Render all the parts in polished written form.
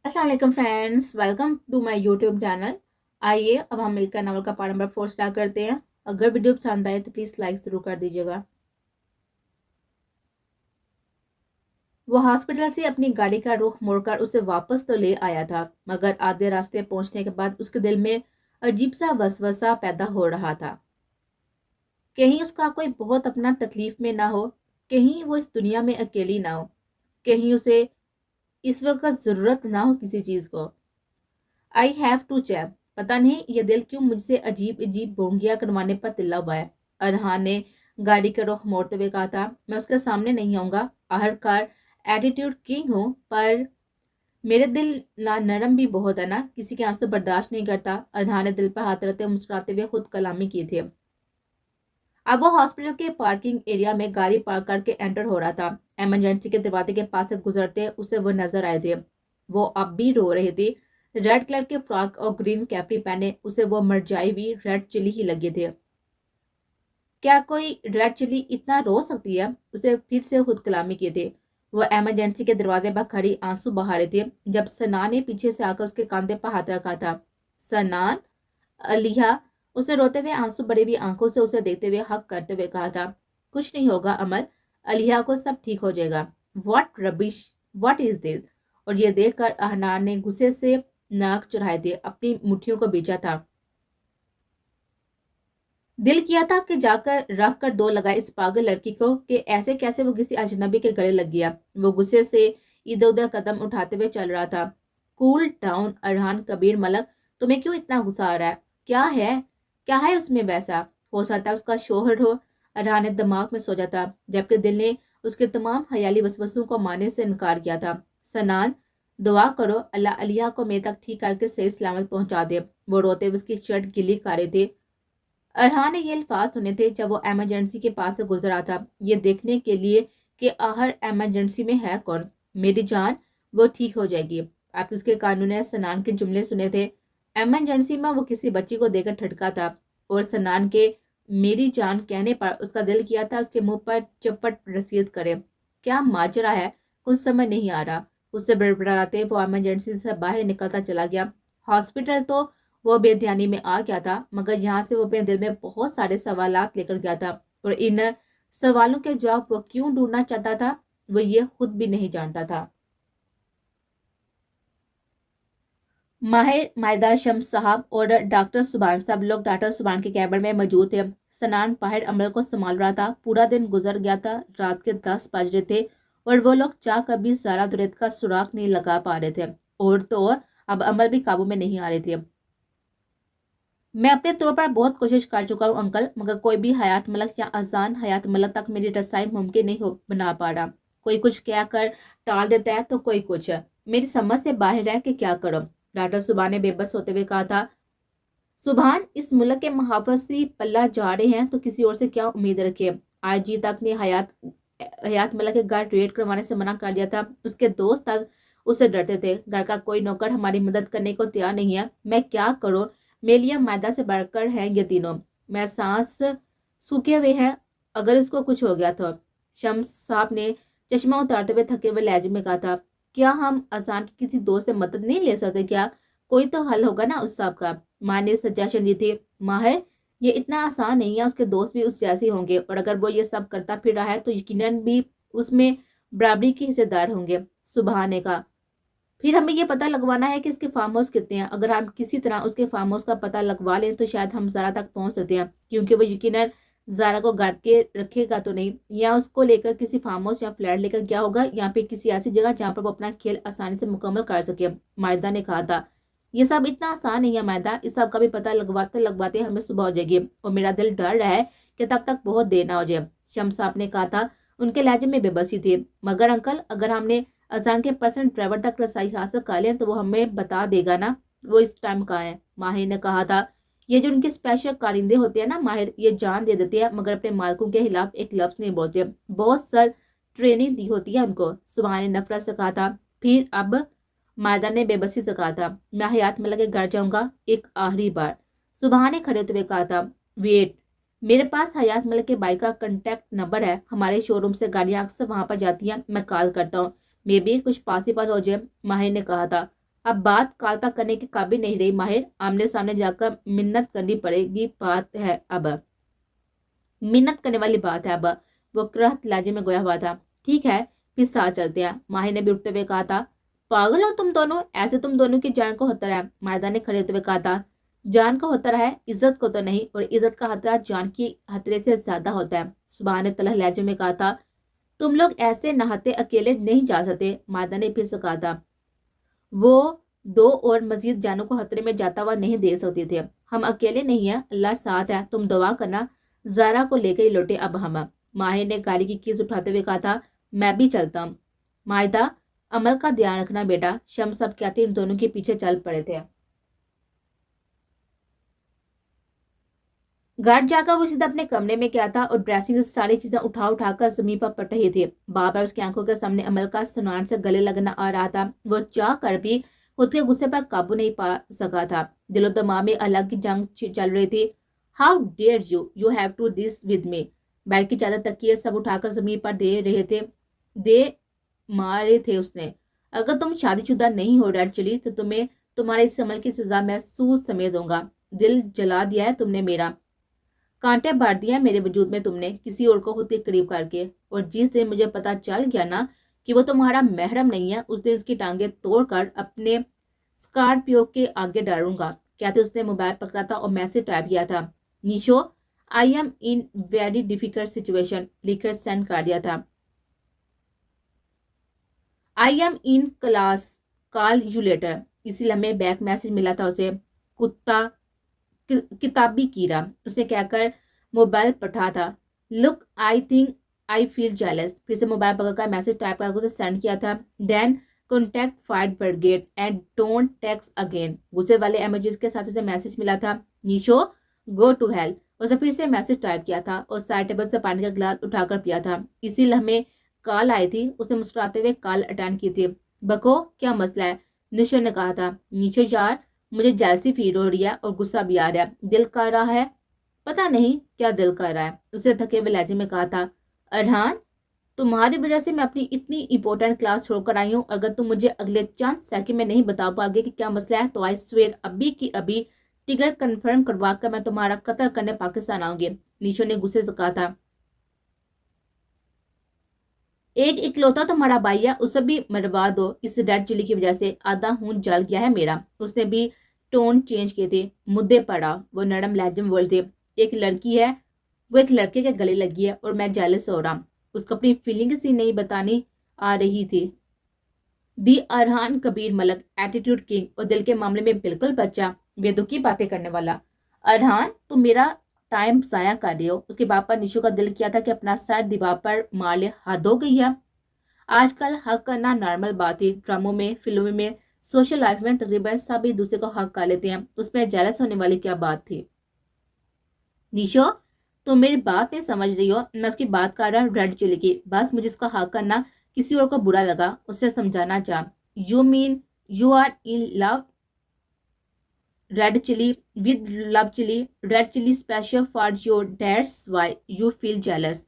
अस्सलाम वालेकुम friends, welcome to my YouTube channel. आइए अब हम मिलकर नावल का पार्ट नंबर 4 स्टार्ट करते हैं। अगर वीडियो पसंद आए तो प्लीज़ लाइक ज़रूर कर दीजिएगा। वो हॉस्पिटल से अपनी गाड़ी का रुख मोड़कर उसे वापस तो ले आया था, मगर आधे रास्ते पहुंचने के बाद उसके दिल में अजीब सा वसवसा पैदा हो रहा था। कहीं उसका कोई बहुत अपना तकलीफ में ना हो, कहीं वो इस दुनिया में अकेली ना हो, कहीं उसे इस वक्त ज़रूरत ना हो किसी चीज़ को। I have to chap. पता नहीं ये दिल क्यों मुझसे अजीब अजीब बोंगियां करवाने पर तिल्ला हुआ है। अरहान ने गाड़ी का रुख मोड़ते हुए कहा था, मैं उसके सामने नहीं आऊंगा। आखिरकार एटीट्यूड किंग हूँ, पर मेरे दिल ना नरम भी बहुत है ना, किसी के आंसू बर्दाश्त नहीं करता। अरहान ने दिल पर हाथ रखते मुस्कुराते हुए खुद कलामी की थी। अब वो हॉस्पिटल के पार्किंग एरिया में गाड़ी पार्क करके एंटर हो रहा था। इमरजेंसी के दरवाजे के पास से गुजरते उसे वो नजर आए थे। वो अब भी रो रही थी। रेड कलर के फ्रॉक और ग्रीन कैपरी पहने उसे वो मरजाई हुई रेड चिली ही लगे थे। क्या कोई रेड चिली इतना रो सकती है? उसे फिर से खुद कलामी की थी। वो इमरजेंसी के दरवाजे पर खड़ी आंसू बहा रही थी जब सना ने पीछे से आकर उसके कंधे पर हाथ रखा था। सनान, अलिया, उसे रोते हुए आंसू भरी हुई आंखों से उसे देखते हुए हक करते हुए कहा था, कुछ नहीं होगा अमल, अलिया को सब ठीक हो जाएगा। What rubbish, what is this? और ये देखकर अहनान ने गुस्से से नाक चुराए थे, अपनी मुट्ठियों को बीचा था। दिल किया था कि जाकर रख कर दो लगाए इस पागल लड़की को, कि ऐसे कैसे वो किसी अजनबी के गले लग गया। वो गुस्से से इधर उधर कदम उठाते हुए चल रहा था। कूल डाउन अरहान कबीर मलक, तुम्हें क्यों इतना गुस्सा आ रहा है? क्या है उसमें वैसा? हो सकता है उसका शोहर हो। अरहान ने दिमाग में सोचा था, जबकि दिल ने उसके तमाम हयाली वसवसों को मानने से इनकार किया था। सनान, दुआ करो अल्लाह अलिया को मेरे तक ठीक करके सही सलामत पहुंचा दे। वो रोते हुए उसकी शर्ट गिली कर रहे थे। अरहान ने ये अल्फाज सुने थे जब वो इमरजेंसी के पास से गुजरा था, ये देखने के लिए कि आहर इमरजेंसी में है कौन। मेरी जान, वो ठीक हो जाएगी। आप उसके कानून ने सनान के जुमले सुने थे। इमरजेंसी में वो किसी बच्ची को देकर ठटका था, और सनान के मेरी जान कहने पर उसका दिल किया था उसके मुंह पर चपट रसीद करे। क्या माजरा है, कुछ समझ नहीं आ रहा। उससे बड़बड़ाते वो इमरजेंसी से बाहर निकलता चला गया। हॉस्पिटल तो वो बेध्यानी में आ गया था, मगर यहाँ से वो अपने दिल में बहुत सारे सवालात लेकर गया था, और इन सवालों के जवाब वो क्यों ढूंढना चाहता था वो ये खुद भी नहीं जानता था। माहिर, मायदा, शम्स साहब और डॉक्टर सुबान, सब लोग डॉक्टर सुबान के कैबिन में मौजूद थे। सनान बाहर अमल को संभाल रहा था। पूरा दिन गुजर गया था, रात के 10 बज रहे थे, और वो लोग चाह कभी सारा दुरेत का सुराग नहीं लगा पा रहे थे। और तो और अब अमल भी काबू में नहीं आ रही थी। मैं अपने तौर पर बहुत कोशिश कर चुका हूँ अंकल, मगर कोई भी हयात मलक या आसान हयात मलक तक मेरी रसाई मुमकिन नहीं हो बना पा रहा। कोई कुछ क्या कर टाल देता है तो कोई कुछ। मेरी समझ से बाहर है कि क्या करो। डॉक्टर सुबहान ने बेबस होते हुए कहा था। सुबहान, इस मुल्क के महाफसी पल्ला जा रहे हैं तो किसी और से क्या उम्मीद रखिए। आज जी तक ने हयात हयात मलक के घर रेड करवाने से मना कर दिया था। उसके दोस्त तक उससे डरते थे। घर का कोई नौकर हमारी मदद करने को तैयार नहीं है। मैं क्या करूं? मेरे लिए मैदा से बढ़कर है ये तीनों। मैं सांस सूखे हुए हैं, अगर इसको कुछ हो गया तो। शम्स साहब ने चश्मा उतारते हुए थके हुए लहजे में कहा था, क्या हम आसान की किसी दोस्त से मदद नहीं ले सकते क्या? कोई तो हल होगा ना उस सब का। माँ ने सजेशन दी थी। माहिर, ये इतना आसान नहीं है, उसके दोस्त भी उस जैसे होंगे, और अगर वो ये सब करता फिर रहा है तो यकीनन भी उसमें बराबरी के हिस्सेदार होंगे। सुबह ने कहा, फिर हमें ये पता लगवाना है कि इसके फार्म हाउस कितने हैं। अगर हम किसी तरह उसके फार्म हाउस का पता लगवा लें तो शायद हम ज़ारा तक पहुंच सकते हैं, क्योंकि वो यकीनन ज़ारा को गाड़ के रखेगा तो नहीं, या उसको लेकर किसी फार्म हाउस या फ्लैट लेकर गया होगा, या फिर किसी ऐसी जगह जहाँ पर वो अपना खेल आसानी से मुकम्मल कर सके। मायदा ने कहा था, ये सब इतना आसान नहीं है मैदा, इस सब का भी पता लगवाते लगवाते हमें सुबह हो जाएगी, और मेरा दिल डर रहा है कि तब तक बहुत देर ना हो जाए। शम्स साहब ने कहा था। उनके लहजे में बेबसी थी। मगर अंकल, अगर हमने अजान के पर्सन ड्राइवर तक रसाई हासिल कर लें तो वो हमें बता देगा ना वो इस टाइम कहाँ है। माहिर ने कहा था, ये जो उनके स्पेशल कारिंदे होते हैं ना माहिर, ये जान दे देते हैं मगर अपने मालिकों के खिलाफ एक लफ्ज नहीं बोलते। बहुत सर ट्रेनिंग दी होती है उनको। सुबह ने नफरत से कहा था। फिर अब मायदा ने बेबसी से कहा था, मैं हयात मलक के घर जाऊंगा एक आखिरी बार। सुबह ने खड़े हुए कहा था, वेट, मेरे पास हयात मलक के बाइक का कांटेक्ट नंबर है। हमारे शोरूम से गाड़ियां अक्सर वहां पर जाती हैं, मैं कॉल करता हूँ, मे भी कुछ पॉसिबल हो जाए। माहिर ने कहा था, अब बात काल्पा करने के काबिल नहीं रही। माहिर, आमने सामने जाकर मिन्नत करनी पड़ेगी बात है अब, मिन्नत करने वाली बात है अब। वो करहत लहजे में गोया हुआ था। ठीक है, फिर साथ चलते हैं, माहिर ने भी उठते हुए कहा था। पागल हो तुम दोनों, ऐसे तुम दोनों की जान को खतरा है, माहिदा ने खड़े होते हुए कहा था। जान को खतरा है, इज्जत को तो नहीं, और इज्जत का खतरा जान की खतरे से ज्यादा होता है, सुबह ने तलह लहजे में कहा था। तुम लोग ऐसे नहाते अकेले नहीं जा सकते, माहिदा ने फिर से कहा था। वो दो और मजीद जानों को खतरे में जाता हुआ नहीं दे सकते थे। हम अकेले नहीं हैं, अल्लाह साथ है, तुम दुआ करना जारा को लेकर ही लौटे अब हम। माहिर ने गाड़ी की कीज उठाते हुए कहा था। मैं भी चलता हूँ। माहिदा, अमल का ध्यान रखना बेटा, शम्स सब कहते इन दोनों के पीछे चल पड़े थे। घर जाकर वो सीधा अपने कमरे में गया था और ड्रेसिंग से सारी चीजें उठा उठाकर जमीन पर पट रही थी। बार बार उसकी आंखों के सामने अमल का सुनान से गले लगना आ रहा था। वो चाह कर भी खुद के गुस्से पर काबू नहीं पा सका था। दिलो दिमाग में अलग की जंग चल रही थी। How dare you have to this with me. Bed की चादर तकिए सब उठाकर जमीन पर दे रहे थे, दे मारे थे उसने। अगर तुम शादीशुदा नहीं हो रेड चिली, तो तुम्हें तुम्हारे इस अमल की सजा महसूस समय दूंगा। दिल जला दिया है तुमने मेरा, कांटे भर दिया मेरे वजूद में तुमने किसी और को खुद के करीब करके। और जिस दिन मुझे पता चल गया ना कि वो तुम्हारा महरम नहीं है, उस दिन उसकी टांगे तोड़कर अपने स्कॉर्पियो के आगे डालूंगा। कहते उसने मोबाइल पकड़ा था और मैसेज टाइप किया था। Nisho, I am in very difficult situation लिखकर सेंड कर दिया था। I am in class, call you later. इसी लम्हे बैक मैसेज मिला था उसे। कुत्ता किताबी कीड़ा, उसे कहकर मोबाइल पठा था। Look, I think I feel jealous. फिर से मोबाइल पकड़कर मैसेज टाइप करके उसे सेंड किया था। Then contact fire brigade and don't text again. गुस्से वाले इमोजीज के साथ उसे मैसेज मिला था। Nisho, go to hell. उसे फिर से मैसेज टाइप किया था और साइड टेबल से पानी का गिलास उठाकर पिया था। इसी लम्हे कॉल आई थी। उसने मुस्कुराते हुए कॉल अटेंड की थी। बको, क्या मसला है, निशो ने कहा था। निशो यार, मुझे जेलसी फील हो रही है और गुस्सा भी आ रहा है, दिल कर रहा है, पता नहीं क्या दिल कर रहा है, उसे थके हुए लहजे में कहा था। अरहान, तुम्हारी वजह से मैं अपनी इतनी इंपॉर्टेंट क्लास छोड़कर आई हूँ। अगर तुम मुझे अगले चंद सेकंड में नहीं बता पाओगे कि क्या मसला है, तो आई स्वेर अभी की अभी टिकट कंफर्म करवा कर मैं तुम्हारा कत्ल करने पाकिस्तान आऊंगी, निशो ने गुस्से से कहा था। एक इकलौता तुम्हारा भाई है, उसे भी मरवा दो। इस रेड चिली की वजह से आधा खून जल गया है मेरा। उसने भी टोन चेंज किए थे। मुद्दे पड़ा, वो नरम लहजे में बोलते। एक लड़की है, वो एक लड़के के गले लगी है और मैं जेलस हो रहा। उसको अपनी फीलिंग्स ही नहीं बतानी आ रही थी। दी अरहान कबीर मलक, एटीट्यूड किंग और दिल के मामले में बिल्कुल बच्चा, बेदुखी बातें करने वाला। अरहान, तुम मेरा टाइम जाया कर रहे हो। उसके बाप पर निशो का दिल किया था कि अपना सर दीवार पर मार ले, हद हो गई है। आजकल हक करना नॉर्मल बात है। ड्रामों में, फिल्मों में, सोशल लाइफ में तकरीबन सब एक दूसरे को हक कर लेते हैं। उसमें जेलस होने वाली क्या बात थी। निशो, तुम मेरी बात नहीं समझ रही हो। मैं उसकी बात कर रहा हूँ रेड चिली की। बस मुझे उसका हक करना किसी और को बुरा लगा, उससे समझाना चाह। You mean you are in love red chilli with love chilli, red chilli special for your, that's why you feel jealous.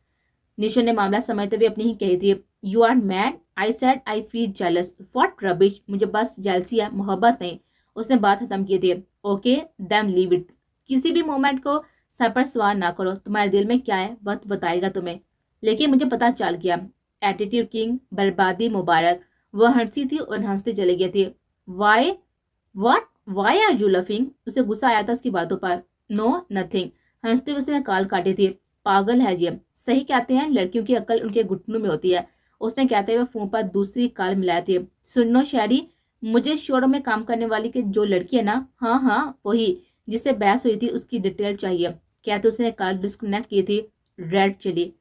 Nisho ने मामला समझते हुए अपनी ही कही थी। You are mad, I said I feel jealous, what rubbish, मुझे बस जेलसी है, मोहब्बत नहीं। उसने बात खत्म की थी। ओके देन लीव इट, किसी भी मोमेंट को सर पर सवार ना करो। तुम्हारे दिल में क्या है वक्त बताएगा तुम्हें। लेकिन मुझे पता चल गया। एटीट्यूड किंग, बर्बादी मुबारक। वो हंसी थी और हंसती चली गई थी। Why what why are you laughing. उसे गुस्सा आया था उसकी बातों पर। नो नथिंग, हंसते हुए उसने काल काटी थी। पागल है ये, सही कहते हैं लड़कियों की अकल उनके घुटनों में होती है, उसने कहते हुए फोन पर दूसरी काल मिलाई थी। सुनो शहरी, मुझे शोरूम में काम करने वाली की जो लड़की है ना, हाँ हाँ वही जिससे बहस हुई थी, उसकी डिटेल चाहिए। कहते उसने कॉल डिस्कनेक्ट की थी। रेड चिली,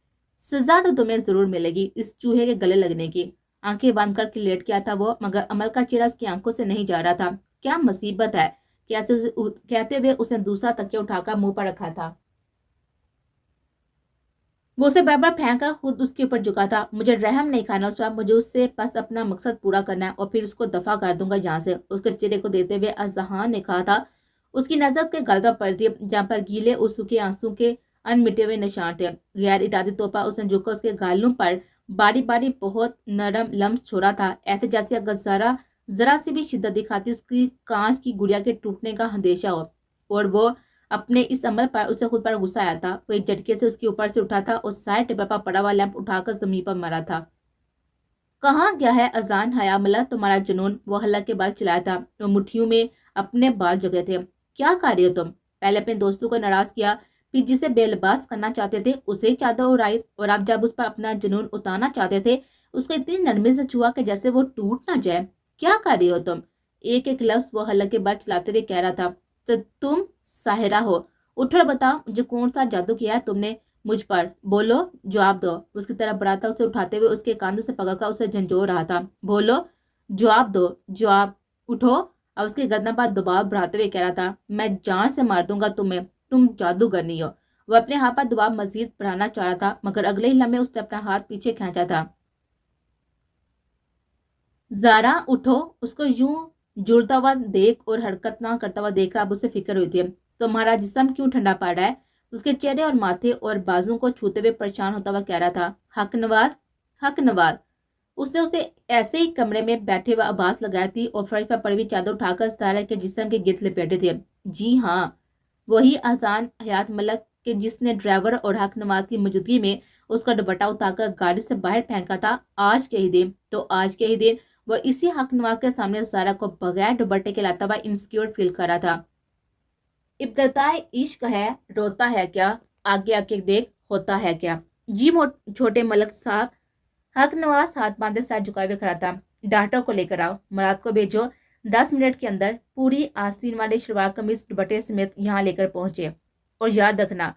सजा तो तुम्हें जरूर मिलेगी इस चूहे के गले लगने की। आंखें बंद करके लेट गया था वो, मगर अमल का चेहरा उसकी आंखों से नहीं जा रहा था। क्या मुसीबत है, कहते हुए उसने दूसरा तकिया उठाकर मुंह पर रखा था। वो उसे बराबर फेंक कर खुद उसके ऊपर झुका था। मुझे रहम नहीं खाना उस पर, मुझे उससे बस अपना मकसद पूरा करना है और फिर उसको दफा कर दूंगा यहाँ से। उसके चेहरे को देते हुए अजहान ने कहा था। उसकी नजर उसके गल पर पड़ती, जहाँ पर गीले और सूखे आंसू के अनमिटे हुए निशान थे। गैर इरादी तौर पर उसने झुककर उसके गालों पर बारी बारी बहुत नरम लम्स छोड़ा था, ऐसे जैसे अगर जरा ذرا سی بھی شدت دکھاتی اس کی کانچ کی گڑیا کے ٹوٹنے کا اندیشہ ہو، اور وہ اپنے اس عمل پر اسے خود پر غصہ آیا تھا۔ وہ ایک جھٹکے سے اس کے اوپر سے اٹھا تھا اور سائڈ ٹیبل پر پڑا ہوا لیمپ اٹھا کر زمین پر مارا تھا۔ کہاں گیا ہے اذان حیا ملک تمہارا جنون؟ وہ حلق کے بال چلایا تھا، وہ مٹھیوں میں اپنے بال جگڑے تھے۔ کیا کر رہی ہو تم؟ پہلے اپنے دوستوں کو ناراض کیا، پھر جسے بے لباس کرنا چاہتے تھے اسے چادر اڑائی، اور اب جب اس پر اپنا جنون اتارنا چاہتے تھے اس کو اتنی نرمی سے چھوا کہ جیسے وہ ٹوٹ نہ جائے۔ کیا کر رہی ہو تم؟ ایک ایک لفظ وہ حلق کے بال چلاتے ہوئے کہہ رہا تھا۔ تو تم ساحرہ ہو، اٹھو اور بتاؤ مجھے کون سا جادو کیا ہے تم نے مجھ پر؟ بولو، جواب دو۔ اس کی طرف بڑھا تھا، اسے اٹھاتے ہوئے اس کے کاندھوں سے پکڑ کر اسے جھنجھوڑ رہا تھا۔ بولو، جواب دو، جواب، اٹھو۔ اور اس کے گردن پر دباؤ بڑھاتے ہوئے کہہ رہا تھا، میں جان سے مار دوں گا تمہیں، تم جادوگر نہیں ہو۔ وہ اپنے ہاتھ پر دباؤ مزید بڑھانا چاہ رہا تھا، مگر اگلے ہی لمحے اس نے اپنا ہاتھ پیچھے کھینچا تھا۔ زارا، اٹھو۔ اس کو یوں جڑتا ہوا دیکھ اور حرکت نہ کرتا ہوا دیکھا اب اسے فکر ہوئی تھی۔ تمہارا جسم کیوں ٹھنڈا پڑ رہا ہے؟ اس کے چہرے اور ماتھے اور بازوؤں کو چھوتے ہوئے پریشان ہوتا ہوا کہہ رہا تھا۔ حق نواز، حق نواز۔ اس نے اسے ایسے ہی کمرے میں بیٹھے ہوئے آواز لگائی تھی اور فرش پر پڑی ہوئی چادر اٹھا کر زارا کے جسم کے گرد لپیٹے تھے۔ جی ہاں، وہی اذان حیات ملک کے جس نے ڈرائیور اور حق نواز کی موجودگی میں اس کا دوپٹہ اتار کر گاڑی سے باہر پھینکا تھا۔ آج کے ہی دن تو آج کے ہی دن وہ اسی حق نواز کے سامنے زارا کو بغیر دوپٹے کے لاتا ہوا انسیکیور فیل کر رہا تھا۔ ابتداء عشق ہے، روتا ہے کیا؟ آگے آ کے دیکھ ہوتا ہے کیا؟ جی چھوٹے ملک صاحب۔ حق نواز ہاتھ باندھے سر جھکائے ہوئے کھڑا تھا۔ ڈاکٹر کو لے کر آؤ، مراد کو بھیجو، 10 منٹ کے اندر پوری آستین والے شلوار قمیض دوپٹے سمیت یہاں لے کر پہنچے، اور یاد رکھنا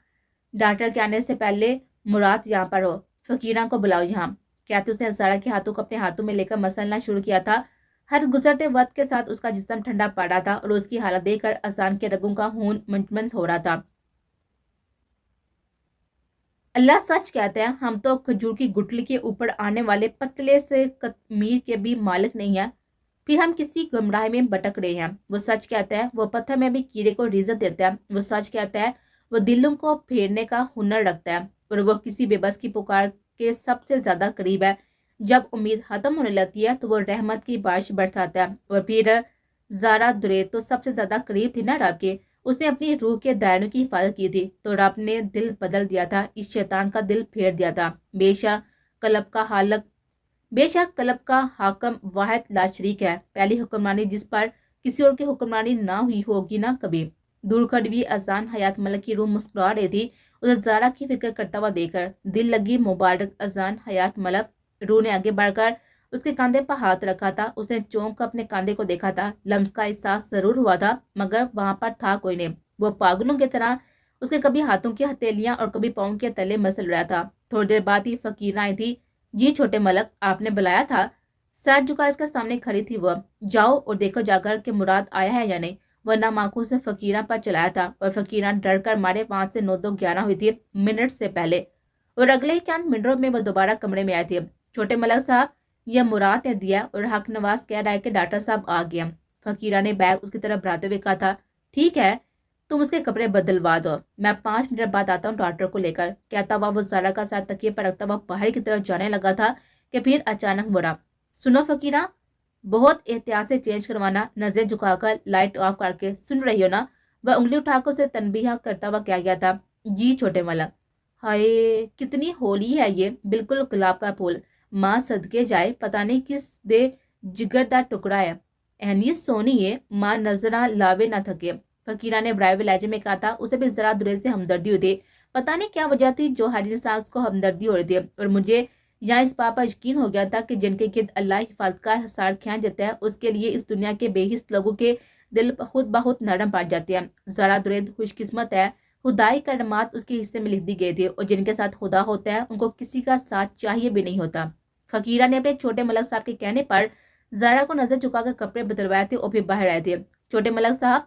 ڈاکٹر کے آنے سے پہلے مراد یہاں پر ہو۔ فقیرہ کو بلاؤ یہاں۔ کہتے اس نے زارا کے ہاتھوں کو اپنے ہاتھوں میں لے کر مسلنا شروع کیا تھا۔ ہر گزرتے وقت کے ساتھ اس کا جسم ٹھنڈا پڑ رہا تھا اور اس کی حالت دیکھ کر اذان کے رگوں کا خون منجمد ہو رہا تھا۔ اللہ سچ کہتا ہے، ہم تو کھجور کی گٹلی کے اوپر آنے والے پتلے سے قطمیر کے بھی مالک نہیں ہیں، پھر ہم کسی گمراہ میں بٹک رہے ہیں۔ وہ سچ کہتا ہے، وہ پتھر میں بھی کیڑے کو رزق دیتا ہے۔ وہ سچ کہتا ہے، وہ دلوں کو پھیرنے کا ہنر رکھتا ہے، اور وہ کسی بے بس کی پکار کے سب سے زیادہ قریب ہے۔ جب امید ختم ہونے لگتی ہے تو وہ رحمت کی بارش برساتا ہے۔ اور پھر زارا دریت تو سب سے زیادہ قریب تھی نا رب کے، اس نے اپنی روح کے دائروں کی حفاظت کی تھی، تو رب نے دل بدل دیا تھا، اس شیطان کا دل پھیر دیا تھا۔ بے شک قلب کا حاکم واحد لا شریک ہے، پہلی حکمرانی جس پر کسی اور کی حکمرانی نہ ہوئی ہوگی نہ کبھی۔ دور کھڑی ہوئی اذان حیات ملک کی روح مسکرا رہی تھی اسے زارا کی فکر کرتا ہوا دیکھ کر۔ دل لگی مبارک اذان حیات ملک۔ روح نے آگے بڑھ کر اس کے کاندھے پر ہاتھ رکھا تھا۔ اس نے چونک کر اپنے کاندھے کو دیکھا تھا، لمس کا احساس ضرور ہوا تھا، مگر وہاں پر تھا کوئی نہیں۔ وہ پاگلوں کی طرح اس کے کبھی ہاتھوں کی ہتھیلیاں اور کبھی پاؤں کے تلے مسل رہا تھا۔ تھوڑی دیر بعد ہی فقیرہ آئی تھی۔ جی چھوٹے ملک، آپ نے بلایا تھا؟ سر جھکا اس کے سامنے کھڑی تھی وہ۔ جاؤ اور دیکھو جا کر کہ مراد آیا ہے یا نہیں۔ وہ نام آنکھوں سے فقیرہ پر چلایا تھا، اور فقیرہ ڈر کر مارے 5 سے 9 تو 11 ہوئی تھی منٹ سے پہلے، اور اگلے ہی چند منٹوں میں وہ دوبارہ کمرے میں آئے تھے۔ چھوٹے ملک صاحب، یہ مراد نے دیا، اور حق نواز کہہ رہا ہے کہ ڈاکٹر صاحب آ گیا۔ فقیرہ نے بیگ اس کی طرف بڑھاتے ہوئے کہا تھا، ٹھیک ہے، تم اس کے کپڑے بدلوا دو، میں 5 منٹ بعد آتا ہوں ڈاکٹر کو لے کر۔ کہتا ہوا وہ زارا کا ساتھ تکیے پر رکھتا ہوا باہر کی طرف جانے لگا تھا کہ پھر اچانک مڑا۔ سنو فقیرہ، بہت احتیاط سے چینج کروانا، نظر جھکا کر لائٹ آف کر کے، سن رہی ہو نا؟ وہ انگلی اٹھا کر اسے تنبیہ کرتا ہوا کیا گیا تھا۔ جی چھوٹے ملک۔ ہائے کتنی ہولی ہے یہ، بالکل گلاب کا پھول، ماں صدقے جائے، پتہ نہیں کس دے جگر دا ٹکڑا ہے، اینی سونی ہے، ماں نظرہ لاوے نہ تھکے۔ فقیرہ نے برائے لہجے میں کہا تھا۔ اسے بھی ذرا دورے سے ہمدردی ہوئی تھی، پتہ نہیں کیا وجہ تھی جو ہر انسان اس کو ہمدردی ہو رہی تھی، اور مجھے یہاں اس بات پر یقین ہو گیا تھا کہ جن کے گرد اللہ حفاظت کا حصار کھینچ دیتا ہے اس کے لیے اس دنیا کے بے حس لوگوں کے دل خود بخود نرم پڑ جاتے ہیں۔ زارا درید خوش قسمت ہے، خدائی کرامات اس کے حصے میں لکھ دی گئی تھی، اور جن کے ساتھ خدا ہوتا ہے ان کو کسی کا ساتھ چاہیے بھی نہیں ہوتا۔ فقیرہ نے اپنے چھوٹے ملک صاحب کے کہنے پر زارا کو نظر چکا کر کپڑے بدلوائے تھے اور پھر باہر آئے تھے۔ چھوٹے ملک صاحب،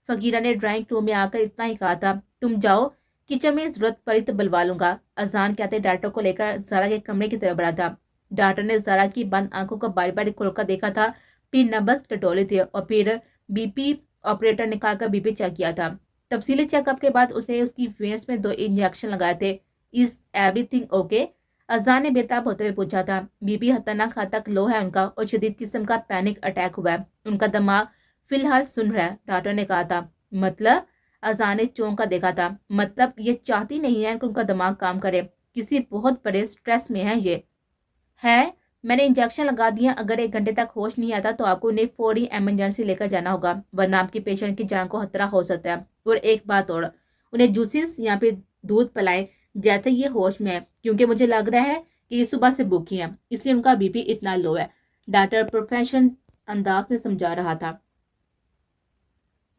فقیرہ نے ڈرائنگ روم میں آ کر اتنا ہی کہا تھا، تم جاؤ، کچن میں ضرورت پڑی تو بلوا لوں گا۔ اذان کہتے ڈاکٹر کو لے کر زارا کے کمرے کی طرف بڑھا تھا۔ ڈاکٹر نے زارا کی بند آنکھوں کو باری باری کھول کر دیکھا تھا، پھر نبض ٹٹولی تھی، اور پھر بی پی آپریٹر نکال کر بی پی چیک کیا تھا۔ تفصیلی چیک اپ کے بعد اس نے اس کی وینس میں 2 انجیکشن لگائے تھے۔ Is every thing okay? अजान ने बेताब होते हुए पूछा था। बीपी खतरनाक हद तक लो है उनका और शदीद किस्म का पैनिक अटैक हुआ है। उनका दिमाग फिलहाल सुन रहा है, डॉक्टर ने कहा था। मतलब? अजान ने चौंक कर देखा था। मतलब ये चाहती नहीं है कि उनका दिमाग काम करे, किसी बहुत बड़े स्ट्रेस में है ये। है, मैंने इंजेक्शन लगा दिया। अगर 1 घंटे तक होश नहीं आता तो आपको उन्हें फौरी इमरजेंसी लेकर जाना होगा, वरना आपकी पेशेंट की जान को खतरा हो सकता है। और एक बात और, उन्हें जूसेस या फिर दूध पिलाएं जैसे ये होश में है, क्योंकि मुझे लग रहा है कि ये सुबह से भूखी हैं, इसलिए उनका बीपी इतना लो है, डॉक्टर प्रोफेशनल अंदाज में समझा रहा था।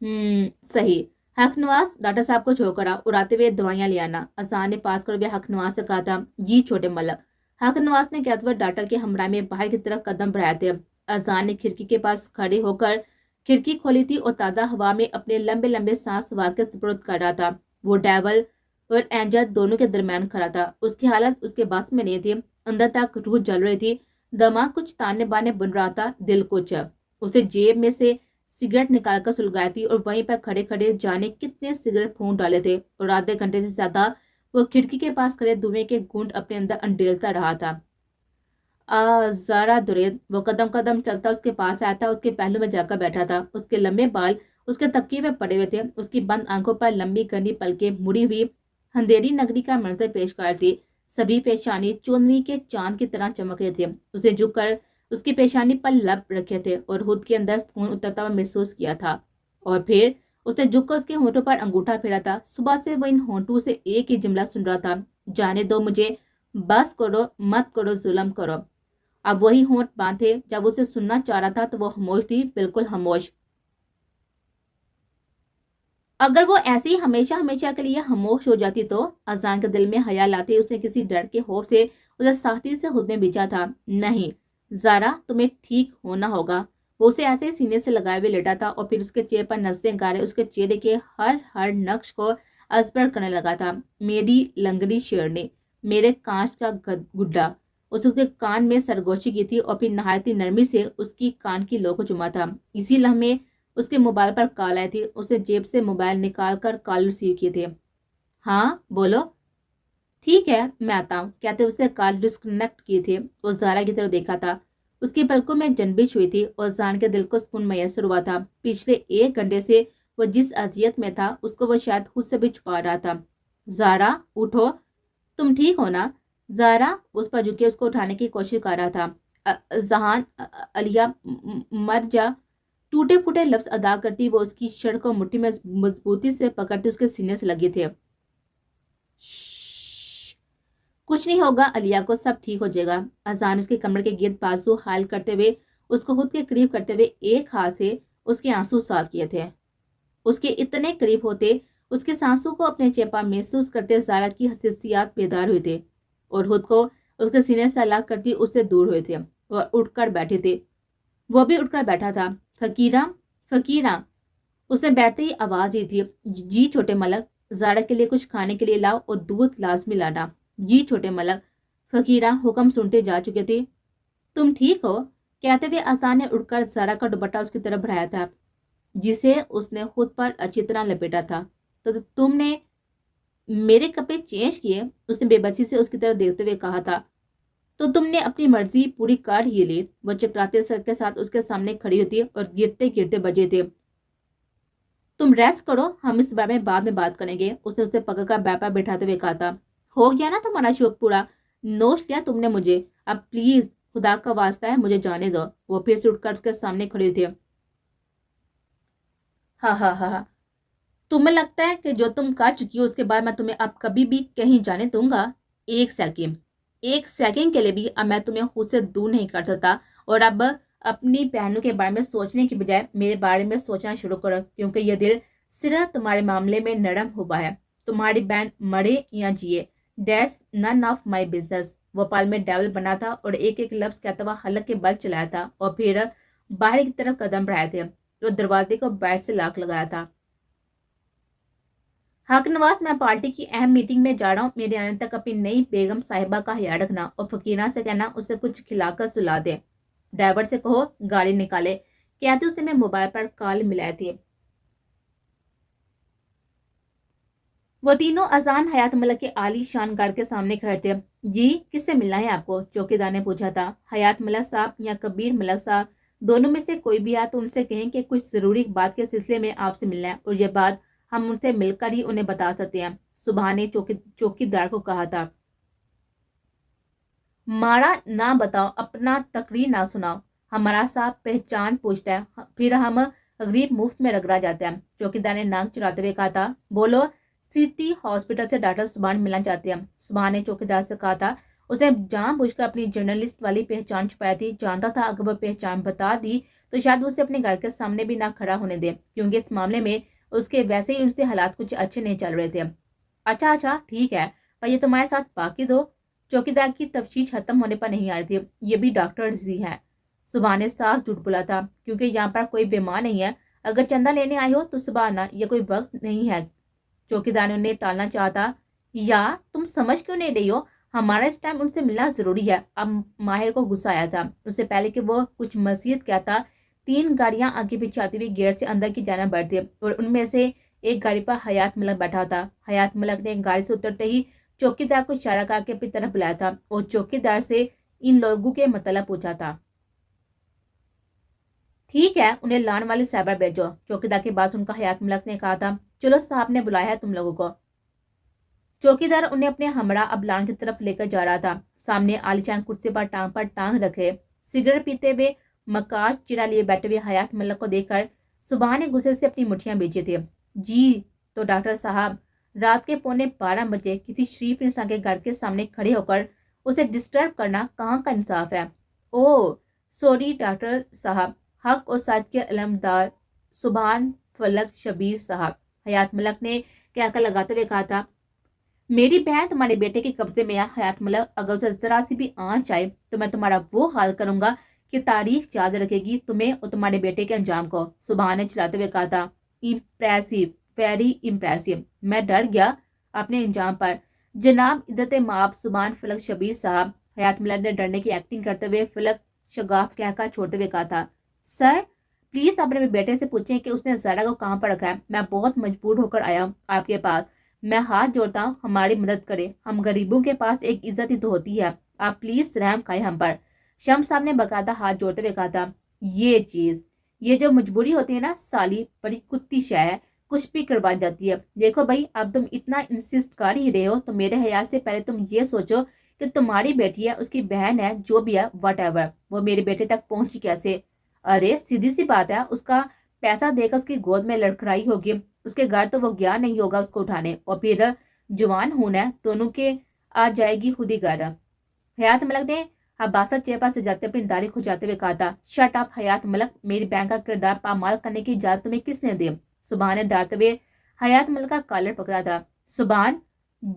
सही। हक नवाज, डॉक्टर साहब को छोड़कर आओ और आते हुए दवाइयाँ ले आना, अजान ने पास कर हक नवाज से कहा था। जी छोटे मलक, हक नवाज ने कहते हुए डॉक्टर के हमरा में बाहर की तरफ कदम बढ़ाए थे। अजान ने खिड़की के पास खड़े होकर खिड़की खोली थी और ताज़ा हवा में अपने लंबे लंबे सांस वाकई सुपुर्द कर रहा था। वो डेवल और एंजल दोनों के दरमियान खड़ा था। उसकी हालत उसके बस में नहीं थी, अंदर तक रूह जल रही थी, दिमाग कुछ ताने बाने बुन रहा था, दिल कुछ। उसे जेब में से सिगरेट निकालकर सुलगाई थी और वहीं पर खड़े खड़े जाने कितने सिगरेट फूंक डाले थे, और आधे घंटे से ज्यादा वो खिड़की के पास खड़े धुएं के घूंट अपने अंदर अंडेलता रहा था। ज़ारा दुरेद, वो कदम कदम चलता उसके पास आया था, उसके पहलू में जाकर बैठा था। उसके लंबे बाल उसके तकिए पे पड़े हुए थे, उसकी बंद आंखों पर लंबी घनी पलकें मुड़ी हुई अंधेरी नगरी का मंजर पेश कर थी। सभी पेशानी चुनरी के चांद की तरह चमक रहे थे। उसे झुककर उसकी पेशानी पर लब रखे थे और खुद के अंदर सुकून उतरता हुआ महसूस किया था। और फिर उसने झुककर उसके होंठों पर अंगूठा फेरा था। सुबह से वो इन होंठों से एक ही जुमला सुन रहा था, जाने दो मुझे, बस करो, मत करो, जुल्म करो। अब वही होंठ बांधे जब उसे सुनना चाह रहा था तो वो खामोश थी, बिल्कुल खामोश। अगर वो ऐसे ही हमेशा हमेशा के लिए खामोश हो जाती तो? अजान के दिल में ख्याल आते उसने किसी डर के खौफ से उसे सख्ती से खुद में बिछा था। नहीं ज़ारा, तुम्हें ठीक होना होगा। वो उसे ऐसे ही सीने से लगाए हुए लेटा था और फिर उसके चेहरे पर नसें गारे उसके चेहरे के हर हर नक्श को असबर करने लगा था। मेरी लंगड़ी शेरनी, मेरे कांच का गुड्डा। उसके कान में सरगोशी की थी और फिर नहायती नरमी से उसकी कान की लो को चुमा था। इसी लम्हे उसके मोबाइल पर कॉल आई थी। उसने जेब से मोबाइल निकाल कर कॉल रिसीव किए थे। हाँ बोलो। ठीक है मैं आता हूँ, कहते उसने कॉल डिस्कनेक्ट किए थे और ज़ारा की तरफ देखा था। उसकी पलकों में जनबिश हुई थी और जान के दिल को सुकून मैसर हुआ था। पिछले 1 घंटे से वो जिस अजियत में था उसको वो शायद खुद से भी छुपा रहा था। ज़ारा उठो, तुम ठीक हो ना? ज़ारा उस पर झुके उसको उठाने की कोशिश कर रहा था। जहान, अलिया, मर जा, टूटे फूटे लफ्ज अदा करती वो उसकी शर्ट को मुट्ठी में मजबूती से पकड़ते उसके सीने से लगे थे। कुछ नहीं होगा अलिया को, सब ठीक हो जाएगा। अजान उसके कमर के गिर्द बाजू हाल करते हुए उसको खुद के करीब करते हुए एक हाथ से उसके आंसू साफ किए थे। उसके इतने करीब होते उसके सांसों को अपने चेपा महसूस करते ज़ारा की हसीसियात बेदार हुए थे और खुद को उसके सीने से अलग करती उससे दूर हुए थे और उठकर बैठे थे। वो भी उठकर बैठा था। फकीरा, फकीरा, उसने बैठते ही आवाज दी थी। जी छोटे मलक, ज़ारा के लिए कुछ खाने के लिए लाओ और दूध लाजमी लाना। जी छोटे मलक। फकीरा हुक्म सुनते जा चुके थे। तुम ठीक हो? कहते हुए अजान ने उठकर ज़ारा का दुपट्टा उसकी तरफ बढ़ाया था जिसे उसने खुद पर अच्छी तरह लपेटा था। तो तुमने मेरे कपड़े चेंज किए? उसने बेबसी से उसकी तरफ देखते हुए कहा था। तो तुमने अपनी मर्जी पूरी कर ही ली। वो चकराते सर के साथ उसके सामने खड़ी होती और गिरते गिरते बजे थे। तुम रेस्ट करो, हम इस बारे में बाद में बात करेंगे। उसने उसे पकड़ कर बैपा बैठाते हुए कहा था। हो गया ना तुम्हारा शौक पूरा? नोच लिया तुमने मुझे, अब प्लीज खुदा का वास्ता है मुझे जाने दो। वो फिर से उठकर उसके सामने खड़े थे। हाँ हाँ हाँ हाँ, तुम्हें लगता है कि जो तुम कर चुकी हो उसके बाद मैं तुम्हें अब कभी भी कहीं जाने दूंगा? एक सेकंड के लिए भी अब मैं तुम्हें खुद से दूर नहीं कर सकता। और अब अपनी बहनों के बारे में सोचने की बजाय मेरे बारे में सोचना शुरू करो, क्योंकि यह दिल सिर्फ तुम्हारे मामले में नरम हुआ है। तुम्हारी बहन मरे या जिए, that's none of my business. वो पल में डेवल बना था और एक एक लफ्ज कहता हुआ हलक के बल चलाया था और फिर बाहर की तरफ कदम बढ़ाए थे जो दरवाजे को बैट से लाक लगाया था। हक नवाज, मैं पार्टी की अहम मीटिंग में जा रहा हूँ। मेरे आने तक अपनी नई बेगम साहिबा का ख्याल रखना और फकीरा से कहना उसे कुछ खिलाकर सुला दे। ड्राइवर से कहो गाड़ी निकाले। कहते उसने मैं मोबाइल पर कॉल मिलाई थी। وہ تینوں اذان حیات ملک کے عالی شان گھر کے سامنے کھڑے تھے۔ جی کس سے ملنا ہے آپ کو؟ چوکیدار نے پوچھا تھا۔ حیات ملک صاحب یا کبیر ملک صاحب، دونوں میں سے کوئی بھی آیا تو ان سے کہیں کہ کچھ ضروری بات کے سلسلے میں آپ سے ملنا ہے، اور یہ بات ہم ان سے مل کر ہی انہیں بتا سکتے ہیں، سبحان نے چوکیدار کو کہا تھا۔ مارا نہ بتاؤ، اپنا تقریر نہ سناؤ، ہمارا صاحب پہچان پوچھتا ہے، پھر ہم غریب مفت میں رگڑا جاتا ہے۔ چوکیدار نے ناک چڑھاتے ہوئے کہا تھا۔ بولو، سٹی ہاسپٹل سے ڈاکٹر سبحان ملنا چاہتے ہیں، سبحان نے چوکیدار سے کہا تھا۔ اس نے جان بوجھ کر اپنی جرنلسٹ والی پہچان چھپائی تھی، جانتا تھا اگر وہ پہچان بتا دی تو شاید وہ اسے اپنے گھر کے سامنے بھی نہ کھڑا ہونے دے، کیونکہ اس معاملے میں اس کے ویسے ہی ان سے حالات کچھ اچھے نہیں چل رہے تھے۔ اچھا ٹھیک ہے، پر یہ تمہارے ساتھ باقی دو؟ چوکیدار کی تفتیش ختم ہونے پر نہیں آ رہی تھی۔ یہ بھی ڈاکٹر زی ہیں، سبحان نے صاف جھوٹ بولا تھا، کیونکہ یہاں پر کوئی بیمار نہیں ہے، اگر چندہ لینے آئی ہو تو صبح آنا، یہ کوئی وقت نہیں ہے۔ چوکیدار نے انہیں ٹالنا چاہتا۔ یا تم سمجھ کیوں نہیں رہی ہو؟ ہمارا اس ٹائم ان سے ملنا ضروری ہے۔ اب ماہر کو غصہ آیا تھا۔ اس سے پہلے کہ وہ کچھ مزید کہتا، 3 گاڑیاں آگے پیچھے آتی ہوئی گیٹ سے اندر کی جانب بڑھتی، اور ان میں سے ایک گاڑی پر حیات ملک بیٹھا تھا۔ حیات ملک نے گاڑی سے اترتے ہی چوکیدار کو اشارہ کر کے اپنی طرف بلایا تھا اور چوکیدار سے ان لوگوں کے مطلب پوچھا تھا۔ ٹھیک ہے، انہیں لان والی سائبر بھیجو۔ چوکیدار کی بات سن کر حیات ملک نے کہا تھا، چلو صاحب نے بلایا ہے تم لوگوں کو۔ چوکیدار انہیں اپنے ہمراہ اب لان کی طرف لے کر جا رہا تھا۔ سامنے عالی شان کرسی پر ٹانگ رکھے، سگریٹ پیتے ہوئے مکار چرا لیے بیٹھے ہوئے حیات ملک کو دیکھ کر سبحان نے غصے سے اپنی مٹھیاں بیچی تھی۔ جی تو ڈاکٹر صاحب، رات کے 11:15 بجے کسی شریف انسان کے گھر کے سامنے کھڑے ہو کر اسے ڈسٹرب کرنا کہاں کا انصاف ہے؟ اوہ سوری ڈاکٹر صاحب، حق اور سچ کے علمدار سبحان فلک شبیر صاحب، حیات ملک نے کہہ کر لگاتے ہوئے کہا تھا۔ میری بہن تمہارے بیٹے کے قبضے میں ہے حیات ملک، اگر اسے ذرا سی بھی آنچ آئے تو میں تمہارا وہ حال کروں گا کہ تاریخ یاد رکھے گی تمہیں اور تمہارے بیٹے کے انجام کو، سبحان نے چلاتے ہوئے کہا تھا۔ امپریسو، ویری امپریسو، میں ڈر گیا اپنے انجام پر، جناب عزت مآب سبحان فلک شبیر صاحب، حیات ملک نے ڈرنے کی ایکٹنگ کرتے ہوئے فلک شگاف کہہ کر چھوڑتے ہوئے کہا تھا۔ سر پلیز اپنے بیٹے سے پوچھیں کہ اس نے زہرا کو کہاں پر رکھا ہے، میں بہت مجبور ہو کر آیا ہوں آپ کے پاس، میں ہاتھ جوڑتا ہوں ہماری مدد کرے، ہم غریبوں کے پاس ایک عزت ہی تو ہوتی ہے، آپ پلیز رحم کھائیں ہم پر، شمس صاحب نے باقاعدہ ہاتھ جوڑتے ہوئے کہا تھا۔ یہ جو مجبوری ہوتی ہے نا سالی، بڑی کتی شے ہے، کچھ بھی کروا جاتی ہے۔ دیکھو بھائی، اب تم اتنا انسسٹ کر ہی رہے ہو تو میرے حیات سے پہلے تم یہ سوچو کہ تمہاری بیٹی ہے، اس کی بہن ہے، جو بھی ہے واٹ ایور، وہ میرے بیٹے تک پہنچی کیسے؟ ارے سیدھی سی بات ہے، اس کا پیسہ دے کر اس کی گود میں لڑکھڑائی ہوگی، اس کے گھر تو وہ گیا نہیں ہوگا اس کو اٹھانے، اور پھر جوان ہونا ہے دونوں کے، آ جائے گی خود ہی گھر۔ حیات ملک نے حباسہ چیپا سے جاتے اپنی داڑھی کھجاتے ہوئے کہا تھا۔ شٹ اپ حیات ملک، میری بہن کا کردار پامال کرنے کی اجازت تمہیں کس نے دی؟ سبحان نے ڈرتے ہوئے حیات ملک کا کالر پکڑا تھا۔ سبحان،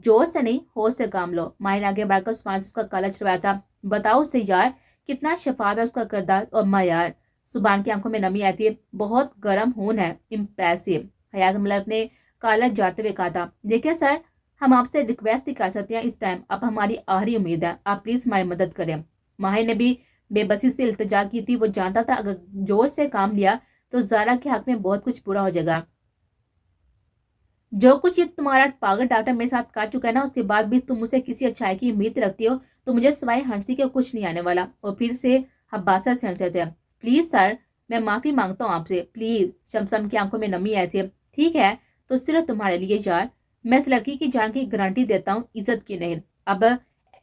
جوش سے نہیں ہوش سے کام لو، ماہر نے آگے بڑھ کر سبحان سے اس کا کالر چھڑوایا تھا۔ بتاؤ اس سے یار، کتنا شفاف ہے اس کا کردار اور معیار؟ سبحان کی آنکھوں میں نمی آئی تھی۔ بہت گرم خون ہے، امپریسو، حیات ملک نے کالر جاڑتے ہوئے کہا تھا۔ دیکھیں سر، ہم آپ سے ریکویسٹ ہی کر سکتے ہیں اس ٹائم، اب ہماری آخری امید ہے، آپ پلیز ہماری مدد کریں۔ ماہر نے بھی بے بسی سے التجا کی تھی، وہ جانتا تھا اگر جوش سے کام لیا تو زارا کے حق میں بہت کچھ برا ہو جائے گا۔ جو کچھ یہ تمہارا پاگل ڈاکٹر میرے ساتھ کر چکا ہے نا، اس کے بعد بھی تم اسے کسی اچھائی کی امید رکھتی ہو تو مجھے سوائے ہنسی کے کچھ نہیں آنے والا۔ اور پھر سے حباسہ سے ہنسے تھے۔ پلیز سر، میں معافی مانگتا ہوں آپ سے، پلیز، شمسم کی آنکھوں میں نمی آئی تھی۔ ٹھیک ہے تو صرف تمہارے لیے یار، میں اس لڑکی کی جان کی گارنٹی دیتا ہوں، عزت کی نہیں۔ اب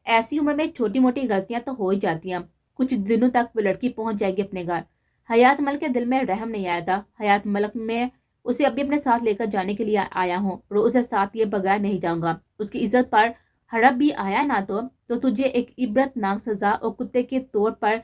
ایسی عمر میں چھوٹی موٹی غلطیاں تو ہو ہی جاتی ہیں، کچھ دنوں تک وہ لڑکی پہنچ جائے گی اپنے گھر۔ حیات ملک کے دل میں رحم نہیں آیا تھا۔ حیات ملک میں اسے ابھی اپنے ساتھ لے کر جانے کے لیے آیا ہوں اور اسے ساتھ لیے بغیر نہیں جاؤں گا۔ اس کی عزت پر ہڑپ بھی آیا نہ تو تجھے ایک عبرت ناک سزا اور کتے کے طور پر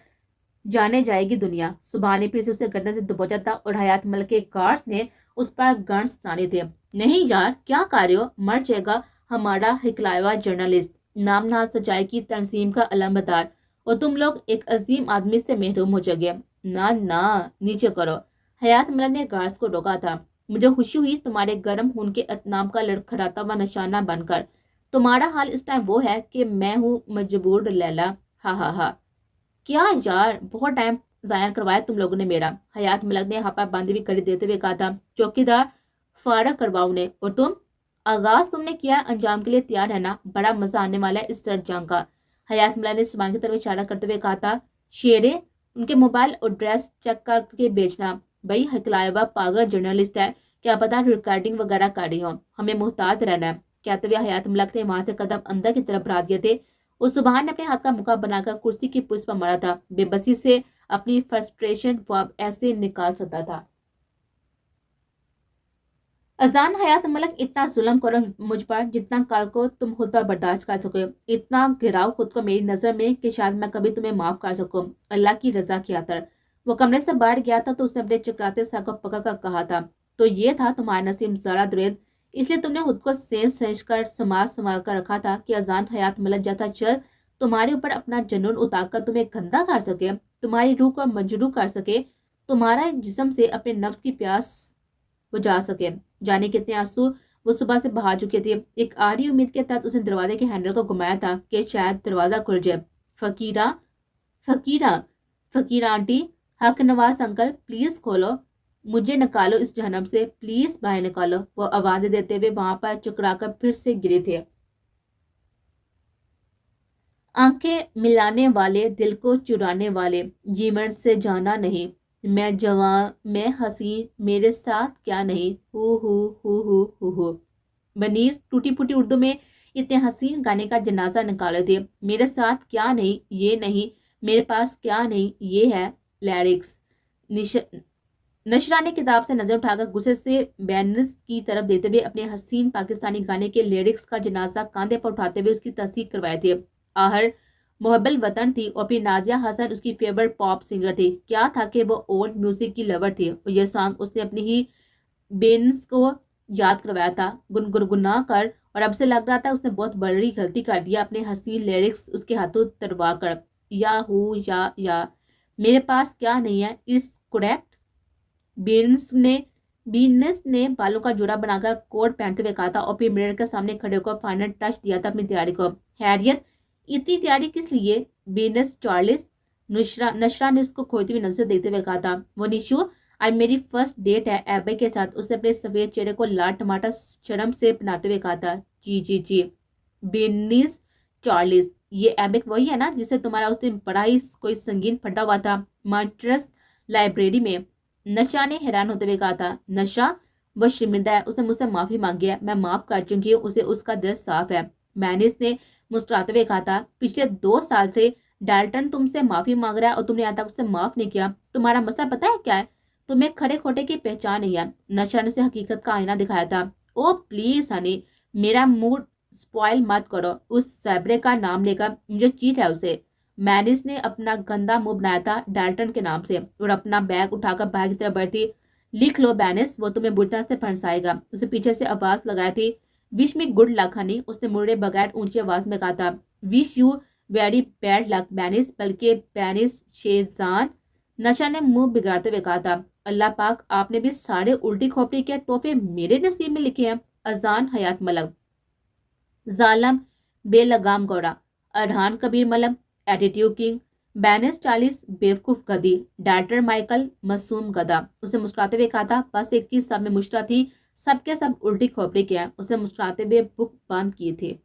جانے جائے گی دنیا۔ سبحان نے پھر سے اسے گردن سے دبوچا تھا اور حیات ملک کے گارڈز نے اس پر گنس تانے تھے۔ نہیں یار، کیا کر رہے ہو؟ مر جائے گا ہمارا ہکلایا ہوا جرنلسٹ، نام نہاد سچائی کی تنظیم کا علمبردار، اور تم لوگ ایک عظیم آدمی سے محروم ہو جائے گے۔ نہ نیچے کرو، حیات ملک نے گارڈز کو روکا تھا۔ مجھے خوشی ہوئی تمہارے گرم خون کے اطناب کا لڑکھڑاتا ہوا نشانہ بن کر۔ تمہارا حال اس ٹائم وہ ہے کہ میں ہوں مجبور لیلا، ہا۔ کیا یار، بہت ٹائم ضائع کروایا تم لوگوں نے میرا، حیات ملک نے ہاپا باندھی ہوئی کڑی دیتے ہوئے کہا تھا۔ چوکیدار، فارغ کرواؤ انہیں، اور تم आगाज तुमने किया, अंजाम के लिए तैयार रहना, बड़ा मजा आने वाला है इस सर्द जंग का। हयात मल्ला ने सुभान की तरफ इशारा करते हुए कहा था, शेरे उनके मोबाइल एड्रेस चेक करके भेजना। भाई हकलाया हुआ पागल जर्नलिस्ट है, क्या पता रिकॉर्डिंग वगैरह कर रही हो, हमें मुहतात रहना है। कहते हुए हयात मलक ने वहां से कदम अंदर की तरफ बढ़ा दिए थे। उस सुभान ने अपने हाथ का मुका बनाकर कुर्सी की पुष्प पर मारा था। बेबसी से अपनी फ्रस्ट्रेशन वो अब ऐसे निकाल सकता था। अजान हयात मलक, इतना जुल्म करो मुझ पर जितना कल को तुम खुद पर बर्दाश्त कर सको, इतना गिराओ खुद को मेरी नजर में कि शायद मैं कभी तुम्हें माफ कर सकूं, अल्लाह की रजा की खातिर। वो कमरे से बाहर गया था तो उसने अपने चकराते सर को पकड़ कर कहा था, तो ये था तुम्हारा नसीब ज़रा दुरेद, इसलिए तुमने खुद को सेंस सहज कर संभाल कर रखा था कि अजान हयात मलक जैसा चल तुम्हारे ऊपर अपना जुनून उतार कर तुम्हें गंदा कर सके, तुम्हारी रूह को मजरू कर सके, तुम्हारा जिस्म से अपने नफ्स की प्यास बुझा सके। जाने कितने आंसू वो सुबह से बहा चुके थे। एक आरी उम्मीद के तहत उसने दरवाजे के हैंडल को घुमाया था कि शायद दरवाजा खुल जाए। फकीरा फकीरा फकीरा आंटी, हक नवाज अंकल, प्लीज खोलो, मुझे निकालो इस जहन्नम से, प्लीज बाहर निकालो। वो आवाजें देते हुए वहां पर चुकराकर फिर से गिरे थे। आंखें मिलाने वाले, दिल को चुराने वाले, जीवन से जाना नहीं, मैं जवां, मैं हसीन, मेरे साथ क्या नहीं, हु। बनीस टूटी फूटी उर्दू में इतने हसीन गाने का जनाजा निकाले थे। मेरे साथ क्या नहीं, ये नहीं, मेरे पास क्या नहीं, ये है लिरिक्स। नशरा ने किताब से नजर उठाकर गुस्से से बैनर्स की तरफ देते हुए अपने हसीन पाकिस्तानी गाने के लिरिक्स का जनाजा कांधे पर उठाते हुए उसकी तस्दीक करवाए थे। आहर मोहब्बल वतन थी और फिर नाजिया हसन उसकी फेवरेट पॉप सिंगर थी। क्या था कि वो ओल्ड म्यूजिक की लवर थी और यह सॉन्ग उसने अपनी ही बेन्स को याद करवाया था गुनगुना कर, और अब से लग रहा था उसने बहुत बड़ी गलती कर दिया अपने हसीन लिरिक्स उसके हाथों तरवा कर। या मेरे पास क्या नहीं है, इट्स करेक्ट। बीनस ने बालों का जोड़ा बनाकर कोट पहनते हुए कहा था और फिर मिरर के सामने खड़े होकर फाइनल टच दिया था अपनी तैयारी को। हैरियत, इतनी तैयारी किस लिए? बीनस चार्लिस, नशरा ने उसको खोती हुई नजर देखते हुए कहा था। वो निशु, आज मेरी फर्स्ट डेट है एबे के साथ। उसने अपने सफेद चेहरे को लाल टमाटर शर्म से बनाते हुए कहा था। जी। बीनिस चार्लिस, ये एबेक वही है ना जिसे तुम्हारा उस दिन बड़ा ही कोई संगीन फटा हुआ था मॉन्ट्रेस लाइब्रेरी में? नशा ने हैरान होते हुए कहा था। नशा, वो शर्मिंदा है, उसने मुझसे माफी मांगी है, मैं माफ कर चुकी हूँ उसे, उसका दिल साफ है। मैनिस ने मुस्कुराते हुए कहा था। पिछले 2 साल से डाल्टन तुमसे माफी मांग रहा है और तुमने यहाँ तक उसे माफ नहीं किया। तुम्हारा मसला पता है क्या है? तुम्हें खड़े खोटे की पहचान नहीं है। नशा ने उसे हकीकत का आईना दिखाया था। ओ प्लीज हनी, मेरा मूड स्पॉइल मत करो, उस सैबरे का नाम लेकर मुझे चीट है उसे। मैनिस ने अपना गंदा मुंह बनाया था डाल्टन के नाम से और अपना बैग उठाकर बाहर की तरफ बढ़ती। लिख लो बैनिस, वो तुम्हें बुरी तरह से फंसाएगा। उसे पीछे से आवाज लगाई थी। Wish me good luck honey, उसने मुड़े बगैर ऊंची आवाज में कहा था। Wish you very bad luck Banis, बल्कि बैनिस शेजान, नशा ने मुंह बिगाड़ते हुए कहा था। अल्लाह पाक, आपने भी सारे उल्टी खोपड़ी के तोहफे मेरे नसीब में लिखे हैं। अजान हयात मलक, जालम बेलगाम Gaura, Arhan Kabir Malak, attitude king, banish Charles बेवकूफ गधी, डाल्टर माइकल मासूम गधा। उसे मुस्कुराते हुए कहा था। बस एक चीज सब में मुश्किल थी, सबके सब उल्टी खोपड़ी के हैं। उसे मुस्कुराते हुए बुक बंद किए थे।